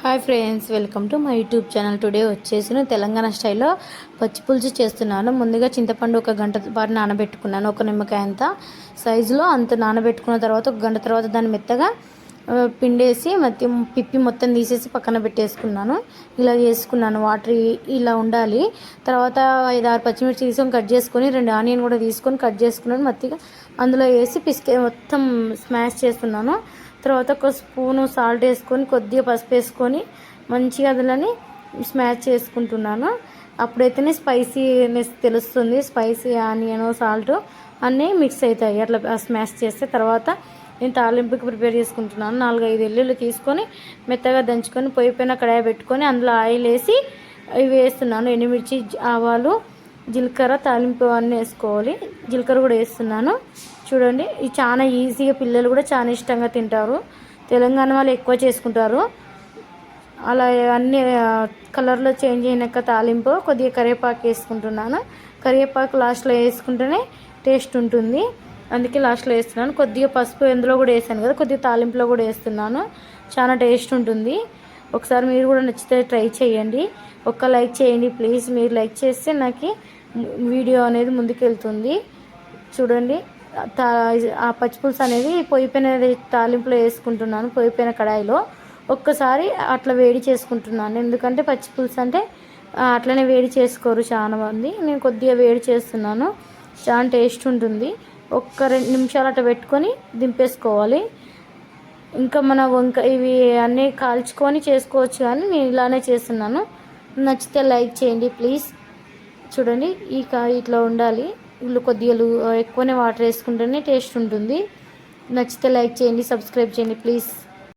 Hi friends, welcome to my YouTube channel. Today వచ్చేసి తెలంగాణ స్టైల్లో పచ్చి పులుసు చేస్తున్నాను. ముందుగా చింతపండు ఒక గంట పాటు నానబెట్టుకున్నాను. ఒక నిమ్మకాయ అంత సైజులో అంత నానబెట్టుకున్న తర్వాత ఒక గంట తర్వాత దాన్ని మెత్తగా పిండేసి పిప్పి మొత్తం తీసేసి పక్కన పెట్టేసుకున్నాను. ఇలా చేసుకున్నాను. వాటర్ ఇలా ఉండాలి. తర్వాత 5-6 పచ్చిమిర్చి తీసుకొని కట్ చేసుకొని 2 ఆనియన్ కూడా తీసుకొని కట్ చేసుకున్నాను. మత్తిగా అందులో వేసి మొత్తం స్మాష్ చేస్తున్నాను. తర్వాత ఒక స్పూను సాల్ట్ వేసుకొని కొద్దిగా పసుపు వేసుకొని మంచిగా అందులోని స్మాష్ చేసుకుంటున్నాను. అప్పుడైతేనే స్పైసీనెస్ తెలుస్తుంది. స్పైసీ ఆనియన్ సాల్ట్ అన్నీ మిక్స్ అవుతాయి అట్లా స్మాష్ చేస్తే. తర్వాత నేను తాలింపుకి ప్రిపేర్ చేసుకుంటున్నాను. 4-5 వెల్లుల్లి తీసుకొని మెత్తగా దంచుకొని పొయ్యి పైన కడాయి పెట్టుకొని అందులో ఆయిల్ వేసి ఇవి వేస్తున్నాను. ఎండుమిర్చి, ఆవాలు, జీలకర్ర, తాలింపు అన్నీ వేసుకోవాలి. జీలకర్ర కూడా వేస్తున్నాను. చూడండి, ఇది చాలా ఈజీగా పిల్లలు కూడా చాలా ఇష్టంగా తింటారు. తెలంగాణ వాళ్ళు ఎక్కువ చేసుకుంటారు. అలా అన్ని కలర్లో చేంజ్ అయినాక తాలింపు కొద్దిగా కరివేపాకు వేసుకుంటున్నాను. కరివేపాకు లాస్ట్లో వేసుకుంటేనే టేస్ట్ ఉంటుంది, అందుకే లాస్ట్లో వేస్తున్నాను. కొద్దిగా పసుపు ఎందులో కూడా వేసాను కదా, కొద్దిగా తాలింపులో కూడా వేస్తున్నాను. చాలా టేస్ట్ ఉంటుంది. ఒకసారి మీరు కూడా నచ్చితే ట్రై చేయండి. ఒక్క లైక్ చేయండి ప్లీజ్. మీరు లైక్ చేస్తే నాకు వీడియో అనేది ముందుకెళ్తుంది. చూడండి, ఆ పచ్చిపులుసు అనేది పొయ్యిపోయిన తాలింపులో వేసుకుంటున్నాను. పొయ్యిపోయిన కడాయిలో ఒక్కసారి అట్లా వేడి చేసుకుంటున్నాను. ఎందుకంటే పచ్చిపులుసు అంటే అట్లనే వేడి చేసుకోరు చాలా మంది. నేను కొద్దిగా వేడి చేస్తున్నాను. చాలా టేస్ట్ ఉంటుంది. ఒక్క 2 నిమిషాలు అట్లా పెట్టుకొని దింపేసుకోవాలి. ఇంకా మన ఇవి అన్నీ కాల్చుకొని చేసుకోవచ్చు, కానీ నేను ఇలానే చేస్తున్నాను. నచ్చితే లైక్ చేయండి ప్లీజ్. చూడండి, ఇట్లా ఉండాలి. ఇల్లు కొద్దిగా ఎక్కువనే వాటర్ వేసుకుంటేనే టేస్ట్ ఉంటుంది. నచ్చితే లైక్ చేయండి, సబ్స్క్రైబ్ చేయండి ప్లీజ్.